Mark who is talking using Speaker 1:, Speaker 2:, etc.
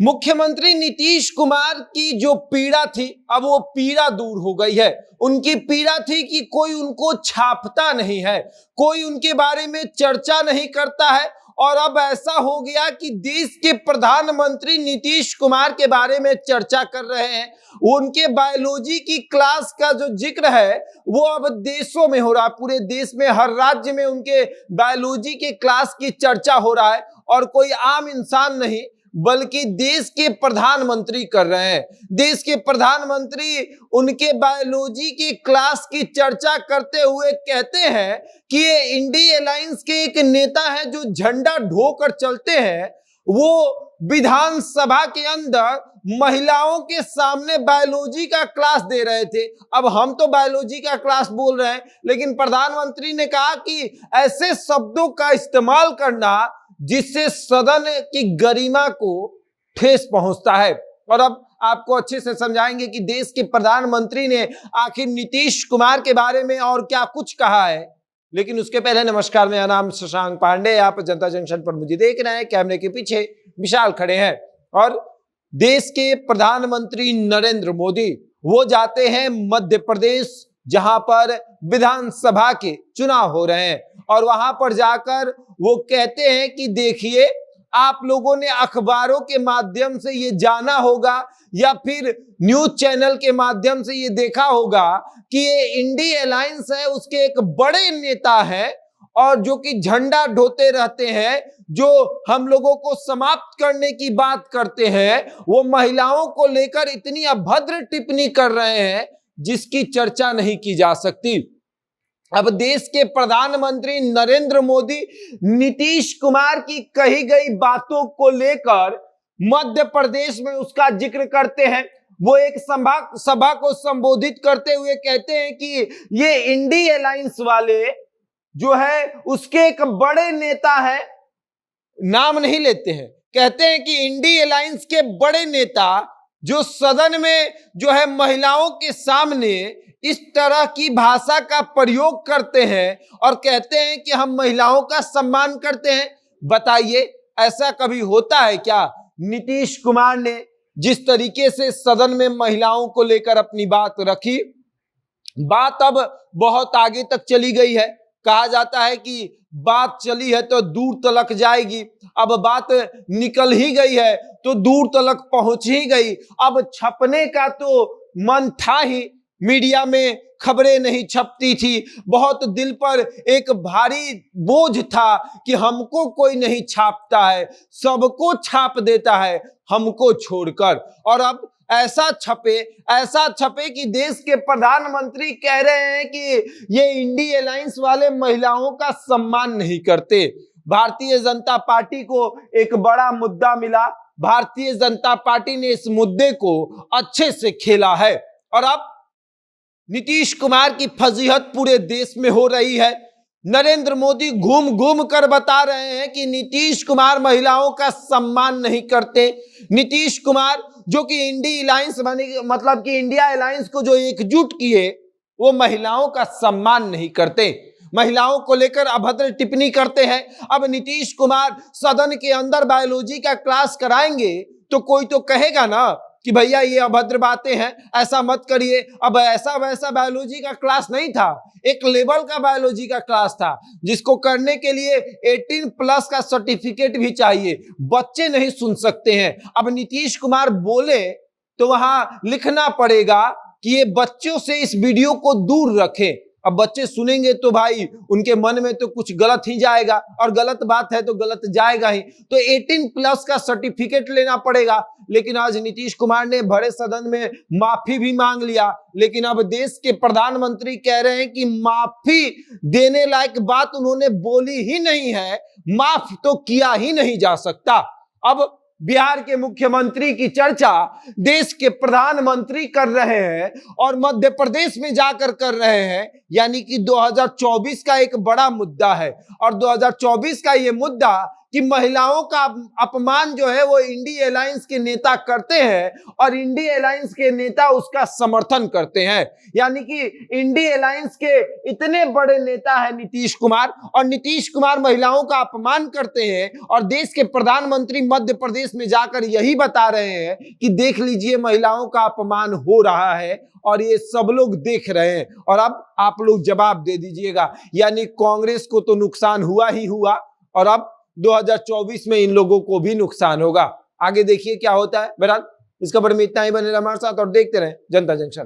Speaker 1: मुख्यमंत्री नीतीश कुमार की जो पीड़ा थी, अब वो पीड़ा दूर हो गई है। उनकी पीड़ा थी कि कोई उनको छापता नहीं है, कोई उनके बारे में चर्चा नहीं करता है। और अब ऐसा हो गया कि देश के प्रधानमंत्री नीतीश कुमार के बारे में चर्चा कर रहे हैं। उनके बायोलॉजी की क्लास का जो जिक्र है वो अब देशों में हो रहा है, पूरे देश में हर राज्य में उनके बायोलॉजी के क्लास की चर्चा हो रहा है। और कोई आम इंसान नहीं बल्कि देश के प्रधानमंत्री कर रहे हैं। देश के प्रधानमंत्री उनके बायोलॉजी की क्लास की चर्चा करते हुए कहते हैं कि ये इंडी अलायंस के एक नेता हैं जो झंडा ढोकर चलते हैं। वो विधानसभा के अंदर महिलाओं के सामने बायोलॉजी का क्लास दे रहे थे। अब हम तो बायोलॉजी का क्लास बोल रहे हैं, लेकिन प्रधानमंत्री ने कहा कि ऐसे शब्दों का इस्तेमाल करना जिससे सदन की गरिमा को ठेस पहुंचता है। और अब आपको अच्छे से समझाएंगे कि देश के प्रधानमंत्री ने आखिर नीतीश कुमार के बारे में और क्या कुछ कहा है। लेकिन उसके पहले नमस्कार, मेरा नाम शशांक पांडे, आप जनता जंक्शन पर मुझे देख रहे हैं। कैमरे के पीछे विशाल खड़े हैं और देश के प्रधानमंत्री नरेंद्र मोदी वो जाते हैं मध्य प्रदेश, जहां पर विधानसभा के चुनाव हो रहे हैं। और वहां पर जाकर वो कहते हैं कि देखिए, आप लोगों ने अखबारों के माध्यम से ये जाना होगा या फिर न्यूज चैनल के माध्यम से ये देखा होगा कि ये इंडी अलायंस है, उसके एक बड़े नेता हैं और जो कि झंडा ढोते रहते हैं, जो हम लोगों को समाप्त करने की बात करते हैं। वो महिलाओं को लेकर इतनी अभद्र टिप्पणी कर रहे हैं जिसकी चर्चा नहीं की जा सकती। अब देश के प्रधानमंत्री नरेंद्र मोदी नीतीश कुमार की कही गई बातों को लेकर मध्य प्रदेश में उसका जिक्र करते हैं। वो एक सभा को संबोधित करते हुए कहते हैं कि ये इंडी अलायंस वाले जो है उसके एक बड़े नेता है, नाम नहीं लेते हैं, कहते हैं कि इंडी अलायंस के बड़े नेता जो सदन में जो है महिलाओं के सामने इस तरह की भाषा का प्रयोग करते हैं और कहते हैं कि हम महिलाओं का सम्मान करते हैं। बताइए, ऐसा कभी होता है क्या? नीतीश कुमार ने जिस तरीके से सदन में महिलाओं को लेकर अपनी बात रखी, बात अब बहुत आगे तक चली गई है। कहा जाता है कि बात चली है तो दूर तलक जाएगी। अब बात निकल ही गई है तो दूर तलक पहुंच ही गई। अब छपने का तो मन था ही, मीडिया में खबरें नहीं छपती थी। बहुत दिल पर एक भारी बोझ था कि हमको कोई नहीं छापता है, सबको छाप देता है हमको छोड़कर। और अब ऐसा छपे कि देश के प्रधानमंत्री कह रहे हैं कि ये इंडी अलायंस वाले महिलाओं का सम्मान नहीं करते। भारतीय जनता पार्टी को एक बड़ा मुद्दा मिला, भारतीय जनता पार्टी ने इस मुद्दे को अच्छे से खेला है। और अब नीतीश कुमार की फजीहत पूरे देश में हो रही है। नरेंद्र मोदी घूम घूम कर बता रहे हैं कि नीतीश कुमार महिलाओं का सम्मान नहीं करते। नीतीश कुमार जो कि इंडी अलायंस मतलब कि इंडिया अलायंस को जो एकजुट किए, वो महिलाओं का सम्मान नहीं करते, महिलाओं को लेकर अभद्र टिप्पणी करते हैं। अब नीतीश कुमार सदन के अंदर बायोलॉजी का क्लास कराएंगे तो कोई तो कहेगा ना कि भैया ये अभद्र बातें हैं, ऐसा मत करिए। अब ऐसा वैसा बायोलॉजी का क्लास नहीं था, एक लेवल का बायोलॉजी का क्लास था जिसको करने के लिए 18+ का सर्टिफिकेट भी चाहिए। बच्चे नहीं सुन सकते हैं। अब नीतीश कुमार बोले तो वहां लिखना पड़ेगा कि ये बच्चों से इस वीडियो को दूर रखें। अब बच्चे सुनेंगे तो भाई उनके मन में तो कुछ गलत ही जाएगा, और गलत बात है तो गलत जाएगा ही, तो 18+ का सर्टिफिकेट लेना पड़ेगा। लेकिन आज नीतीश कुमार ने बड़े सदन में माफी भी मांग लिया। लेकिन अब देश के प्रधानमंत्री कह रहे हैं कि माफी देने लायक बात उन्होंने बोली ही नहीं है, माफ तो किया ही नहीं जा सकता। अब बिहार के मुख्यमंत्री की चर्चा देश के प्रधानमंत्री कर रहे हैं और मध्य प्रदेश में जाकर कर रहे हैं, यानी कि 2024 का एक बड़ा मुद्दा है। और 2024 का ये मुद्दा कि महिलाओं का अपमान जो है वो इंडिया अलायंस के नेता करते हैं और इंडिया अलायंस के नेता उसका समर्थन करते हैं। यानी कि इंडिया अलायंस के इतने बड़े नेता है नीतीश कुमार, और नीतीश कुमार महिलाओं का अपमान करते हैं और देश के प्रधानमंत्री मध्य प्रदेश में जाकर यही बता रहे हैं कि देख लीजिए महिलाओं का अपमान हो रहा है और ये सब लोग देख रहे हैं, और अब आप लोग जवाब दे दीजिएगा। यानी कांग्रेस को तो नुकसान हुआ ही हुआ और अब 2024 में इन लोगों को भी नुकसान होगा। आगे देखिए क्या होता है। बहरहाल इस खबर में इतना ही, बने रहिए हमारे साथ और देखते रहें जनता जंक्शन।